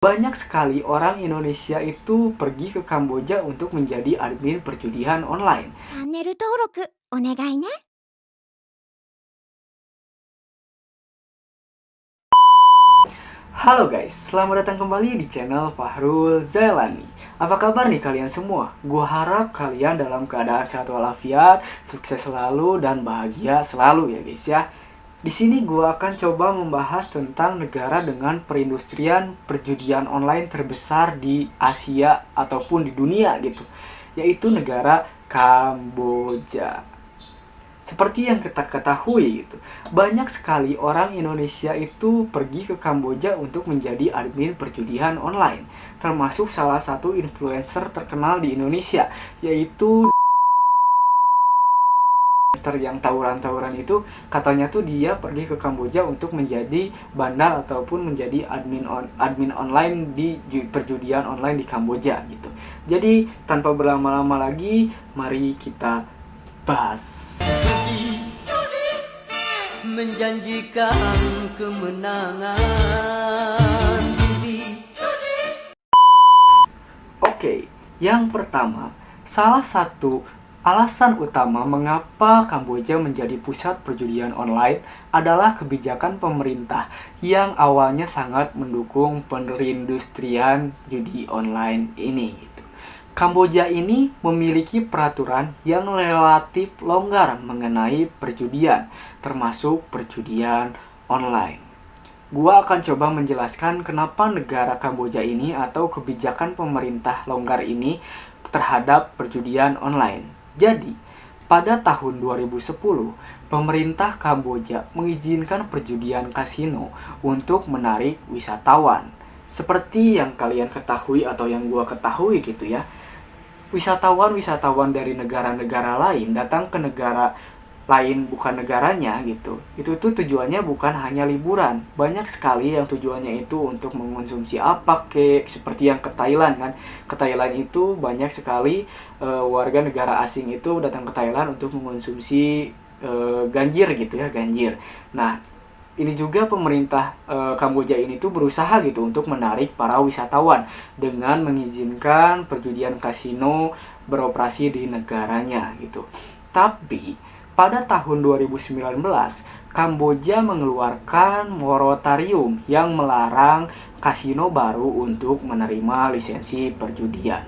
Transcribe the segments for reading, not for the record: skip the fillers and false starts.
Banyak sekali orang Indonesia itu pergi ke Kamboja untuk menjadi admin perjudian online. チャンネル登録お願いね。Halo guys, selamat datang kembali di channel Fahrul Zailani. Apa kabar nih kalian semua? Gua harap kalian dalam keadaan sehat walafiat, sukses selalu dan bahagia selalu ya guys ya. Di sini gua akan coba membahas tentang negara dengan perindustrian perjudian online terbesar di Asia ataupun di dunia gitu, yaitu negara Kamboja. Seperti yang kita ketahui gitu, banyak sekali orang Indonesia itu pergi ke Kamboja untuk menjadi admin perjudian online, termasuk salah satu influencer terkenal di Indonesia, yaitu influencer yang tawuran-tawuran itu. Katanya tuh dia pergi ke Kamboja untuk menjadi bandar ataupun menjadi admin online di perjudian online di Kamboja gitu. Jadi tanpa berlama-lama lagi, mari kita bahas. Menjanjikan kemenangan diri. Oke, yang pertama, salah satu alasan utama mengapa Kamboja menjadi pusat perjudian online adalah kebijakan pemerintah yang awalnya sangat mendukung perindustrian judi online ini gitu. Kamboja ini memiliki peraturan yang relatif longgar mengenai perjudian, termasuk perjudian online. Gua akan coba menjelaskan kenapa negara Kamboja ini atau kebijakan pemerintah longgar ini terhadap perjudian online. Jadi, pada tahun 2010, pemerintah Kamboja mengizinkan perjudian kasino untuk menarik wisatawan. Seperti yang kalian ketahui atau yang gua ketahui gitu ya, wisatawan dari negara-negara lain datang ke negara lain bukan negaranya gitu. Itu tuh tujuannya bukan hanya liburan. Banyak sekali yang tujuannya itu untuk mengonsumsi apa kek, seperti yang ke Thailand kan. Ke Thailand itu banyak sekali warga negara asing itu datang ke Thailand untuk mengonsumsi ganjir gitu ya, ganjir. Nah, ini juga pemerintah Kamboja ini tuh berusaha gitu untuk menarik para wisatawan dengan mengizinkan perjudian kasino beroperasi di negaranya gitu. Tapi pada tahun 2019, Kamboja mengeluarkan moratorium yang melarang kasino baru untuk menerima lisensi perjudian.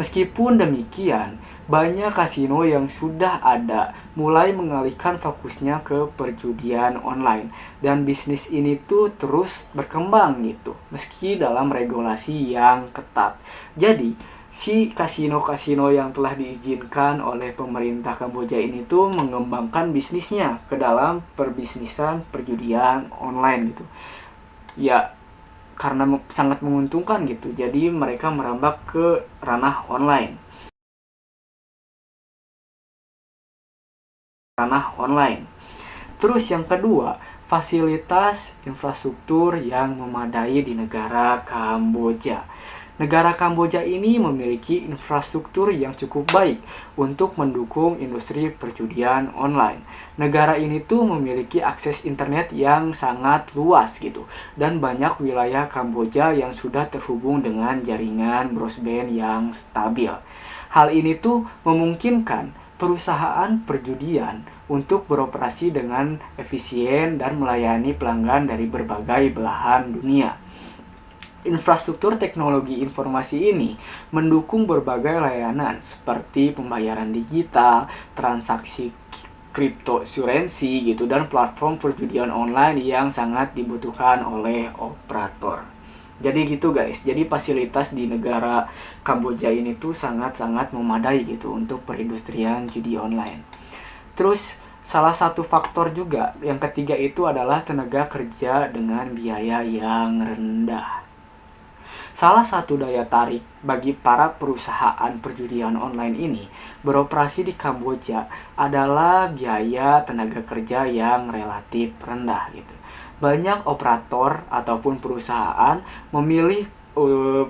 Meskipun demikian, banyak kasino yang sudah ada mulai mengalihkan fokusnya ke perjudian online, dan bisnis ini tuh terus berkembang gitu meski dalam regulasi yang ketat. Jadi si kasino-kasino yang telah diizinkan oleh pemerintah Kamboja ini tuh mengembangkan bisnisnya ke dalam perbisnisan perjudian online gitu. Ya, karena sangat menguntungkan gitu. Jadi mereka merambah ke ranah online. Terus yang kedua, fasilitas infrastruktur yang memadai di negara Kamboja. Negara Kamboja ini memiliki infrastruktur yang cukup baik untuk mendukung industri perjudian online. Negara ini tuh memiliki akses internet yang sangat luas gitu, dan banyak wilayah Kamboja yang sudah terhubung dengan jaringan broadband yang stabil. Hal ini tuh memungkinkan perusahaan perjudian untuk beroperasi dengan efisien dan melayani pelanggan dari berbagai belahan dunia. Infrastruktur teknologi informasi ini mendukung berbagai layanan seperti pembayaran digital, transaksi cryptocurrency gitu, dan platform perjudian online yang sangat dibutuhkan oleh operator. Jadi gitu guys, jadi fasilitas di negara Kamboja ini tuh sangat-sangat memadai gitu untuk perindustrian judi online. Terus salah satu faktor juga yang ketiga itu adalah tenaga kerja dengan biaya yang rendah. Salah satu daya tarik bagi para perusahaan perjudian online ini beroperasi di Kamboja adalah biaya tenaga kerja yang relatif rendah gitu. Banyak operator ataupun perusahaan memilih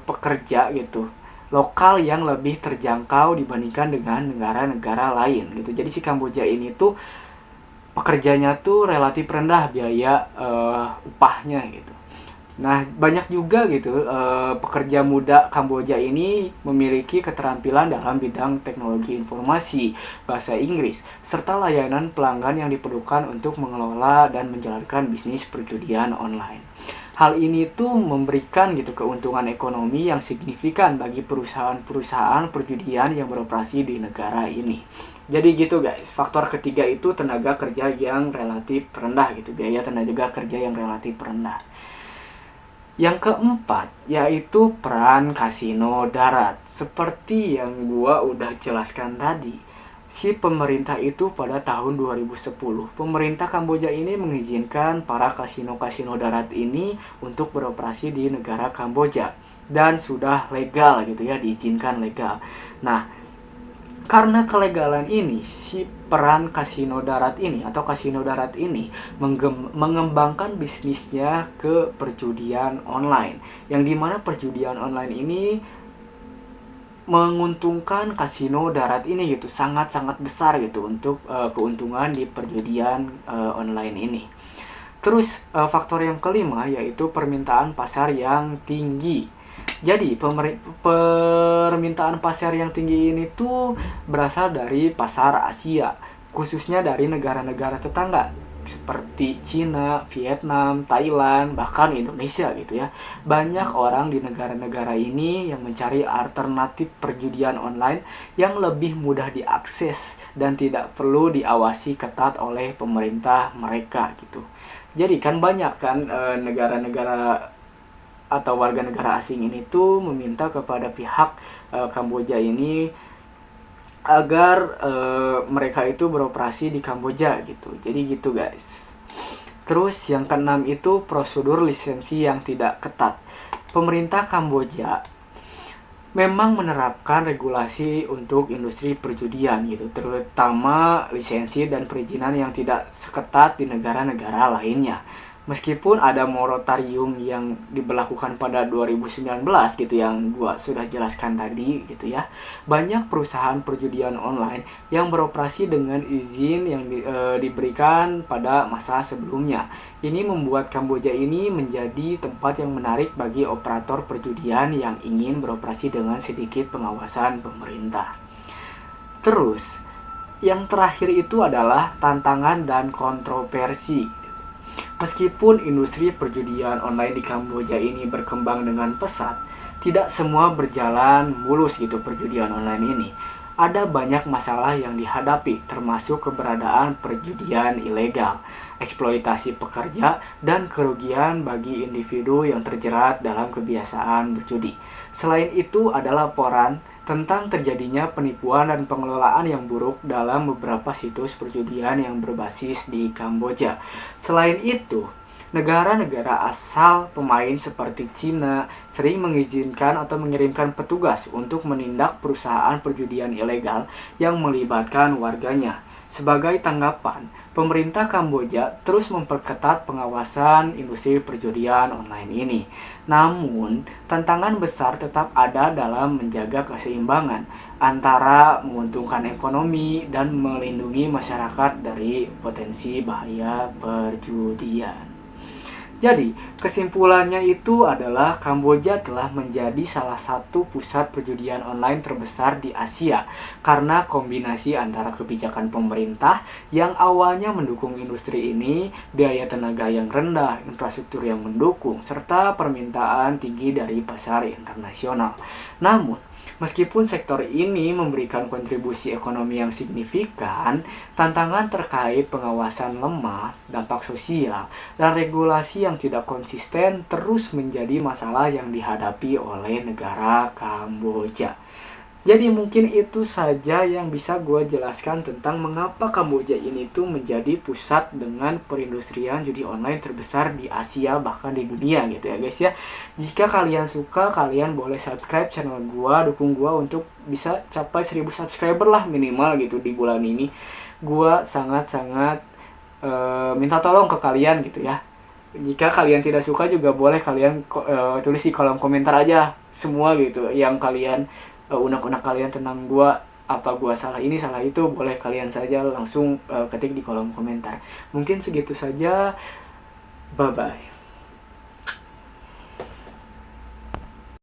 pekerja gitu lokal yang lebih terjangkau dibandingkan dengan negara-negara lain gitu. Jadi si Kamboja ini tuh pekerjanya tuh relatif rendah biaya upahnya gitu. Nah, banyak juga gitu pekerja muda Kamboja ini memiliki keterampilan dalam bidang teknologi informasi, bahasa Inggris, serta layanan pelanggan yang diperlukan untuk mengelola dan menjalankan bisnis perjudian online. Hal ini tuh memberikan gitu keuntungan ekonomi yang signifikan bagi perusahaan-perusahaan perjudian yang beroperasi di negara ini. Jadi gitu guys, faktor ketiga itu tenaga kerja yang relatif rendah gitu, biaya tenaga kerja yang relatif rendah. Yang keempat, yaitu peran kasino darat. Seperti yang gua udah jelaskan tadi, si pemerintah itu pada tahun 2010, pemerintah Kamboja ini mengizinkan para kasino-kasino darat ini untuk beroperasi di negara Kamboja. Dan sudah legal gitu ya, diizinkan legal. Nah, karena kelegalan ini, si peran kasino darat ini atau kasino darat ini mengembangkan bisnisnya ke perjudian online. Yang dimana perjudian online ini menguntungkan kasino darat ini gitu, sangat-sangat besar gitu untuk keuntungan di perjudian online ini. Terus faktor yang kelima yaitu permintaan pasar yang tinggi. Jadi permintaan pasar yang tinggi ini tuh berasal dari pasar Asia, khususnya dari negara-negara tetangga seperti Cina, Vietnam, Thailand, bahkan Indonesia gitu ya. Banyak orang di negara-negara ini yang mencari alternatif perjudian online yang lebih mudah diakses dan tidak perlu diawasi ketat oleh pemerintah mereka gitu. Jadi kan banyak kan negara-negara atau warga negara asing ini tuh meminta kepada pihak Kamboja ini agar mereka itu beroperasi di Kamboja gitu. Jadi gitu guys. Terus yang keenam itu prosedur lisensi yang tidak ketat. Pemerintah Kamboja memang menerapkan regulasi untuk industri perjudian gitu, terutama lisensi dan perizinan yang tidak seketat di negara-negara lainnya. Meskipun ada moratorium yang diberlakukan pada 2019 gitu yang gua sudah jelaskan tadi gitu ya. Banyak perusahaan perjudian online yang beroperasi dengan izin yang diberikan pada masa sebelumnya. Ini membuat Kamboja ini menjadi tempat yang menarik bagi operator perjudian yang ingin beroperasi dengan sedikit pengawasan pemerintah. Terus, yang terakhir itu adalah tantangan dan kontroversi. Meskipun industri perjudian online di Kamboja ini berkembang dengan pesat, tidak semua berjalan mulus gitu perjudian online ini. Ada banyak masalah yang dihadapi, termasuk keberadaan perjudian ilegal, eksploitasi pekerja, dan kerugian bagi individu yang terjerat dalam kebiasaan berjudi. Selain itu ada laporan tentang terjadinya penipuan dan pengelolaan yang buruk dalam beberapa situs perjudian yang berbasis di Kamboja. Selain itu, negara-negara asal pemain seperti Cina sering mengizinkan atau mengirimkan petugas untuk menindak perusahaan perjudian ilegal yang melibatkan warganya. Sebagai tanggapan, pemerintah Kamboja terus memperketat pengawasan industri perjudian online ini. Namun, tantangan besar tetap ada dalam menjaga keseimbangan antara menguntungkan ekonomi dan melindungi masyarakat dari potensi bahaya perjudian. Jadi, kesimpulannya itu adalah Kamboja telah menjadi salah satu pusat perjudian online terbesar di Asia karena kombinasi antara kebijakan pemerintah yang awalnya mendukung industri ini, biaya tenaga yang rendah, infrastruktur yang mendukung, serta permintaan tinggi dari pasar internasional. Namun, meskipun sektor ini memberikan kontribusi ekonomi yang signifikan, tantangan terkait pengawasan lemah, dampak sosial, dan regulasi yang tidak konsisten terus menjadi masalah yang dihadapi oleh negara Kamboja. Jadi mungkin itu saja yang bisa gue jelaskan tentang mengapa Kamboja ini tuh menjadi pusat dengan perindustrian judi online terbesar di Asia bahkan di dunia gitu ya guys ya. Jika kalian suka, kalian boleh subscribe channel gue, dukung gue untuk bisa capai 1000 subscriber lah minimal gitu di bulan ini. Gue sangat-sangat minta tolong ke kalian gitu ya. Jika kalian tidak suka juga boleh kalian tulis di kolom komentar aja semua gitu yang kalian unek-unek kalian tentang gua, apa gua salah ini salah itu, boleh kalian saja langsung ketik di kolom komentar. Mungkin segitu saja, bye bye.